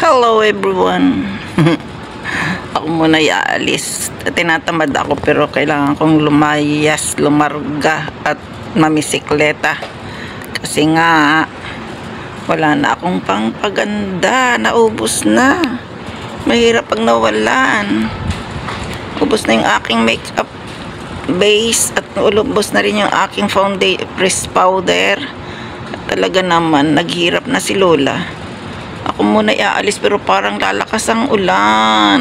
Hello everyone. Ako muna iaalis. Tinatamad ako pero kailangan kong lumayas, lumarga at mamisikleta. Kasi nga wala na akong pangpaganda, naubos na. Mahirap pag nawalan. Ubos na yung aking makeup base at ubos na rin yung aking press powder. At talaga naman naghirap na si Lola. Ako muna iaalis pero parang lalakas ang ulan.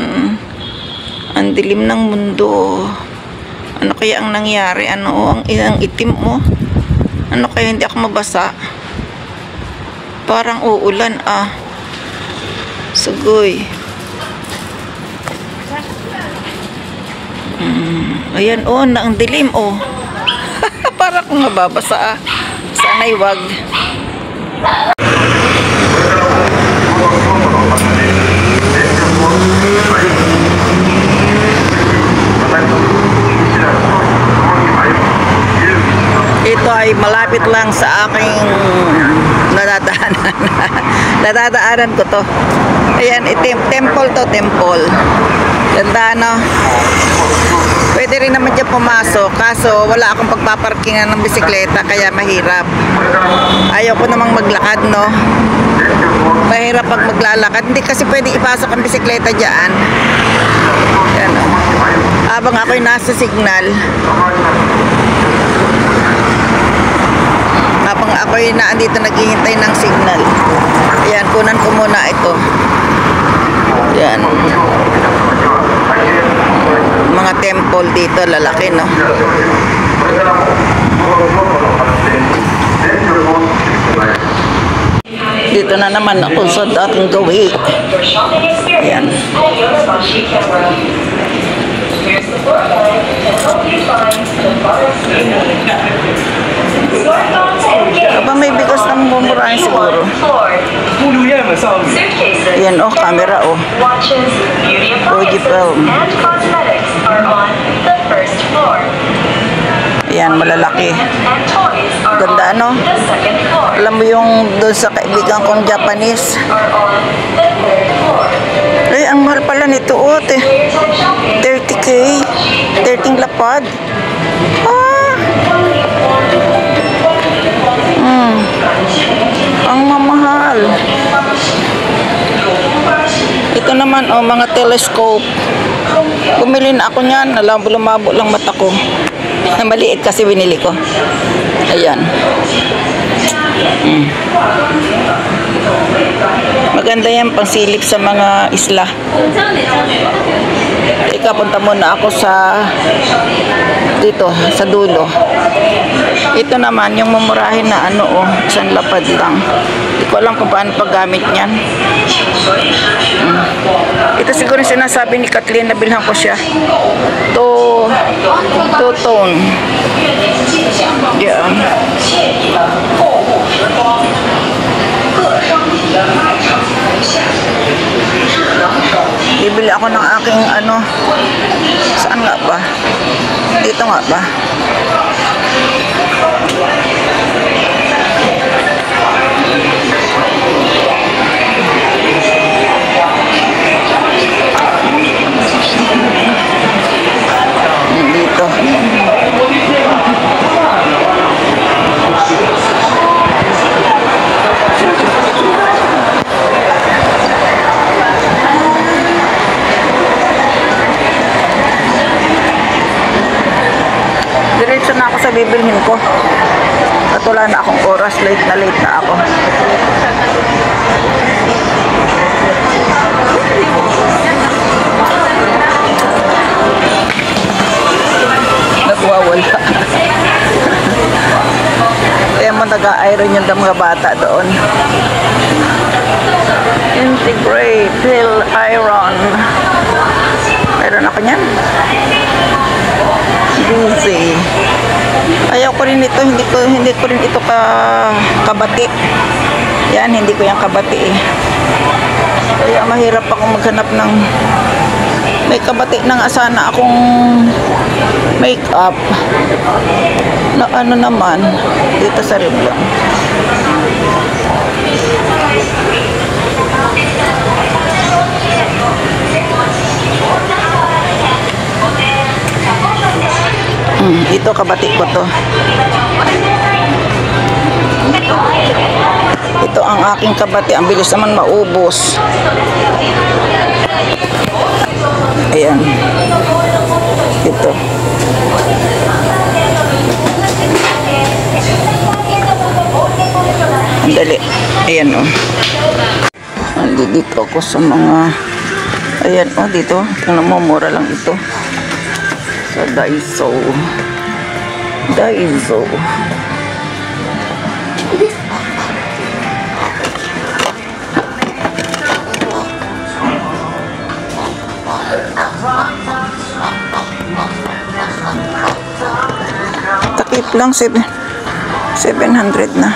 Ang dilim ng mundo. Ano kaya ang nangyari? Ang itim mo? Ano kaya hindi ako mabasa? Parang uulan Sugoy. Ayan ang dilim Parang akong mababasa Sana'y wag. Ito ay malapit lang sa aking nadadaanan. Nadadaanan ko to. Ayan, temple to, temple. Ganda, no? Pwede rin naman dyan pumasok. Kaso, wala akong pagpaparkingan ng bisikleta, kaya mahirap. Ayaw ko namang maglakad, no? Mahirap pag maglalakad. Hindi kasi pwede ipasok ang bisikleta dyan. Ayan, no? Habang ako'y nasa signal, habang ako'y naandito naghihintay ng signal. Ayan, kunan ko muna ito. Ayan. Mga temple dito, lalaki, no? Dito na naman ako sa dating gawi. Ayan. Aba, may bigas ng mumurahin siguro. Yan camera Fujifilm. Yan, malalaki. Ganda, no? Alam mo yung doon sa kaibigan kong Japanese. Ay, ang mahal pala nito, 30K. 13 lapad. Ang mamahal. Ito naman, mga telescope. Bumili na ako niyan. Lumabo lang mata ko. Maliit kasi binili ko. Ayan. Maganda yan pangsilip sa mga isla. Teka, punta muna ako dito sa dulo. Ito naman yung mumurahin na isang lapad lang. Hindi ko alam kung paano paggamit niyan. Ito siguro sinasabi ni Kathleen na bilhan ko siya. Two-tone. Yan. Bibili ako ng aking saan nga ba? Dito nga ba? Dito. Diretso na ako sa bibilhin ko. At wala na akong oras. Late na ako. Nagwawala. Kaya mo nag-iron yung mga bata doon. Integrate Hill Iron. Meron ako niyan. Busy. Ayaw ko rin ito, hindi ko rin ito kabati. Yan, hindi ko yung kabati Kaya mahirap akong maghanap ng may kabati ng asana akong makeup na naman dito sa Revlon. Ito, kabati ko to. Ito ang aking kabati. Ang bilis naman maubos. Ayan. Ito. Ang dali. Ayan o. Dito ako sa mga... Ayan o, dito. Tingnan mo, mura lang ito. Sa Daiso. Daiso. Takip lang, 700 na.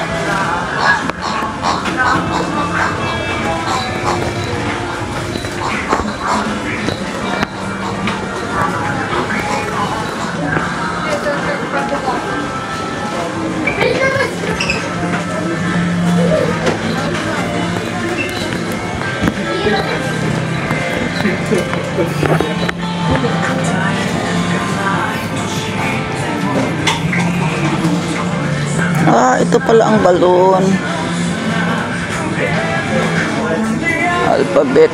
Ito pala ang balon. Alphabet.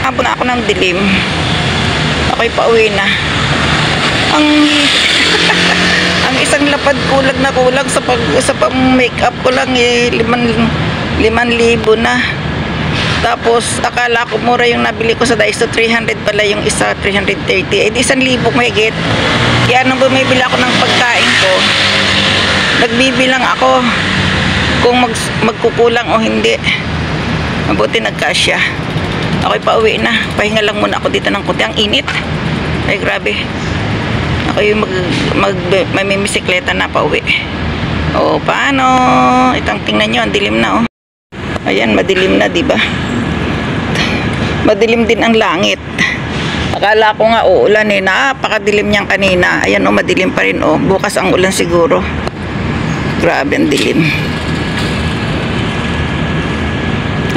Hapon na ako ng dilim. Ako'y pauwi na. Ang ang isang lapad kulag na kulag sa pang-makeup ko lang 5,000 na. Tapos akala ko mura yung nabili ko sa Daiso, 300 pala yung isa, 330. Eh di 1,000 mahigit. Kaya nung bumibili ako ng pagkain ko, nagbibilang ako kung magkukulang o hindi. Mabuti nagkasya. Ako'y pauwi na. Pahinga lang muna ako dito ng konti. Ang init. Ay grabe. Ako'y may bisikleta na pauwi. O paano? Itang tingnan nyo, ang dilim na oh. Ayan, madilim na, diba? Madilim din ang langit. Akala ko nga uulan eh. Napakadilim niyang kanina. Ayan oh, madilim pa rin oh. Bukas ang ulan siguro. Grabe ang dilim.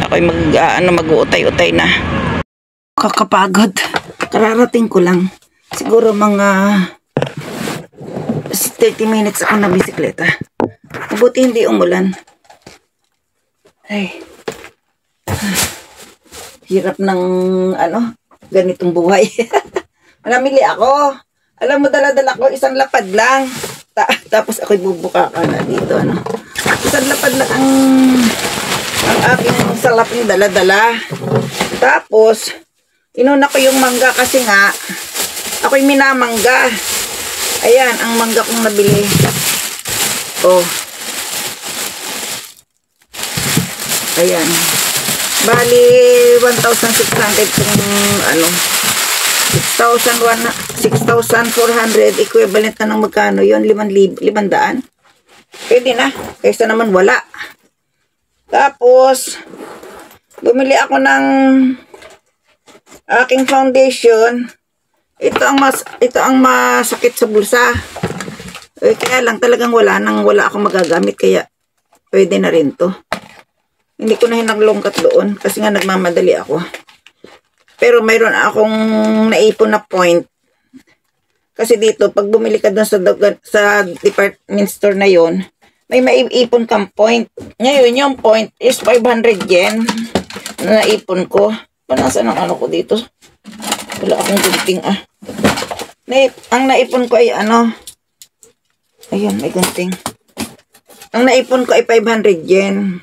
Ako'y mag-uutay-utay na. Kakapagod. Kararating ko lang. Siguro mga 30 minutes ako na bisikleta. Mabuti hindi umulan. Ay. Hirap ng ganitong buhay. Namili ako. Alam mo, dala-dala ko isang lapad lang. Tapos ako'y bubuka ka na dito. Isang lapad lang ang aking salaping dala-dala. Tapos, inuna ko yung mangga kasi nga, ako'y minamangga. Ayan, ang mangga kong nabili. Oh. Ayan. Bali, 1,600 kung 6,400 equivalent na ng magkano yun? 500? Pwede na. Kaysa naman wala. Tapos, bumili ako ng aking foundation. Ito ang masakit sa bulsa. Kaya lang talagang wala akong magagamit. Kaya, pwede na rin to. Hindi ko na hinaglongkat doon. Kasi nga nagmamadali ako. Pero mayroon akong naipon na point. Kasi dito, pag bumili ka doon sa department store na yon, may maiipon kang point. Ngayon, yung point is 500 yen na naipon ko. Nasaan ang ko dito? Wala akong gunting ang naipon ko ay Ayan, may gunting. Ang naipon ko ay 500 yen.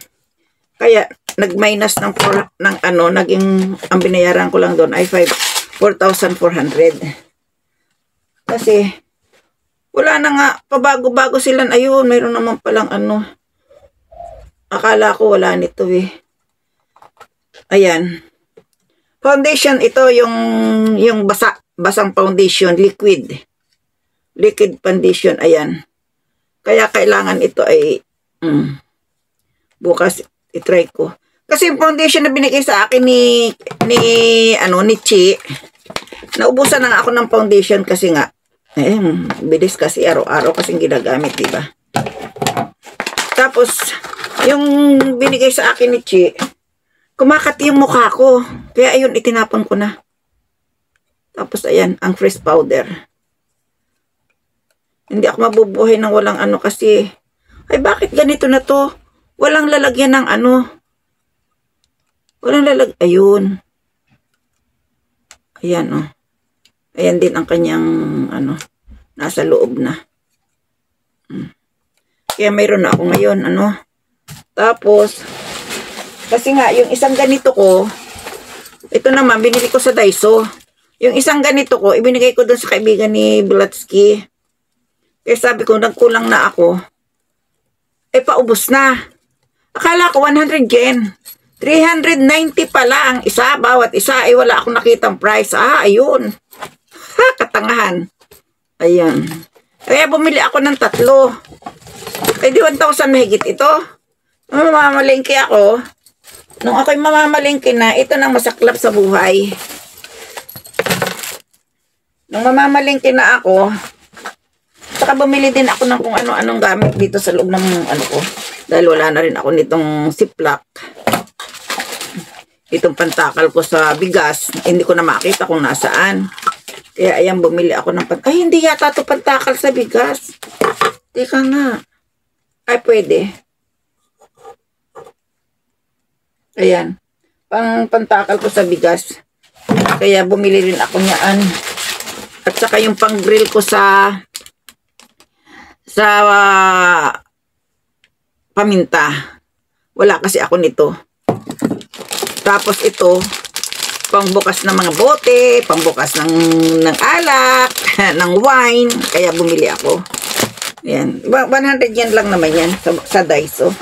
Kaya, nag-minus ng naging, ang binayaran ko lang doon ay 4,400. Kasi, wala na nga, pabago-bago sila. Ayun, mayroon naman palang Akala ko wala nito eh. Ayan. Foundation, ito yung basang foundation, liquid. Liquid foundation, ayan. Kaya kailangan ito ay bukas itry ko. Kasi yung foundation na binigay sa akin ni Chi, naubusan na ako ng foundation kasi nga, bilis kasi araw-araw kasing ginagamit, diba? Tapos, yung binigay sa akin ni Chi, kumakati yung mukha ko. Kaya ayun, itinapon ko na. Tapos ayan, ang fresh powder. Hindi ako mabubuhay ng walang ano kasi, ay bakit ganito na to? Walang lalagyan ng ano. Walang lalagyan, ayun. Ayan oh. Ayan din ang kanyang ano, nasa loob na. Kaya mayroon na ako ngayon, ano. Tapos, kasi nga, yung isang ganito ko, ito naman, binili ko sa Daiso. Yung isang ganito ko, ibinigay ko dun sa kaibigan ni Blatsky. Kaya sabi ko, nagkulang na ako. Paubos na. Akala ko 100 yen. 390 pala ang isa, bawat isa. Wala akong nakitang price. Ayun. Ha, katangahan. Ayan. Kaya bumili ako ng 3. Di 1,000 mahigit ito. Mamamalingki ako. Nung ako'y mamamalingki na, ito nang masaklap sa buhay. Nung mamamalingki na ako, saka bumili din ako ng kung ano-anong gamit dito sa loob ng ano ko. Dahil wala na rin ako nitong Ziploc. Itong pantakal ko sa bigas, hindi ko na makita kung nasaan. Kaya ayan, bumili ako ng pantakal. Ay, hindi yata ito pantakal sa bigas. Teka nga. Ay, pwede. Ayan. Pantakal ko sa bigas. Kaya bumili rin ako niyaan. At saka yung pang-grill ko sa paminta. Wala kasi ako nito. Tapos ito, pangbukas ng mga bote, pangbukas ng alak, ng wine. Kaya bumili ako. Ayan. 100 yen lang naman yan sa Daiso.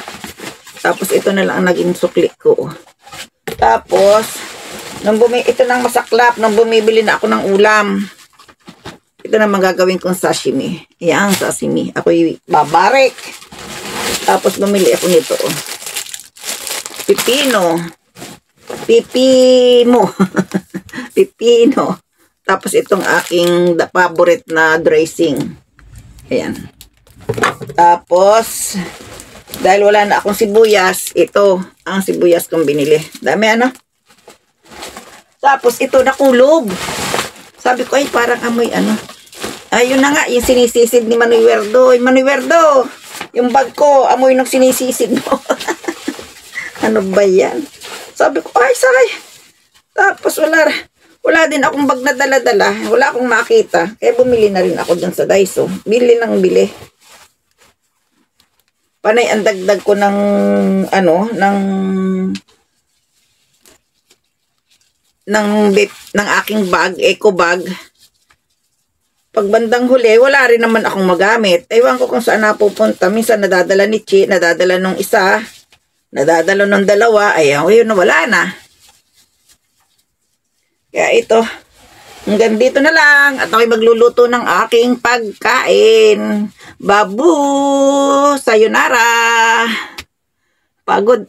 Tapos ito na lang ang naging sukli ko. Tapos, ito nang masaklap, nung bumibili na ako ng ulam. Ito na magagawin kong sashimi. Ayan, sashimi. Ako'y babarik. Tapos bumili ako nito. Pipino. Pipimo. Pipino. Tapos itong aking favorite na dressing. Ayan. Tapos, dahil wala na akong sibuyas, ito ang sibuyas kong binili. Dami ano? Tapos ito nakulog. Sabi ko ay parang amoy ano. Ayun na nga, yung sinisisid ni Manoy Werdo. Manoy Werdo, yung bag ko, amoy ng sinisisid mo. Ano ba yan? Sabi ko, ay saray. Tapos wala din akong bag na dala-dala. Wala akong makita. Kaya bumili na rin ako dyan sa Daiso. Bili ng bili. Panay ang dagdag ko ng ng aking bag, eco bag. Pag bandang huli, wala rin naman akong magamit. Ewan ko kung saan napupunta. Minsan nadadala ni Chi, nadadala nung isa, nadadala nung dalawa. Ayun, wala na. Kaya ito, hanggang dito na lang. At ako'y magluluto ng aking pagkain. Babu! Sayonara! Pagod.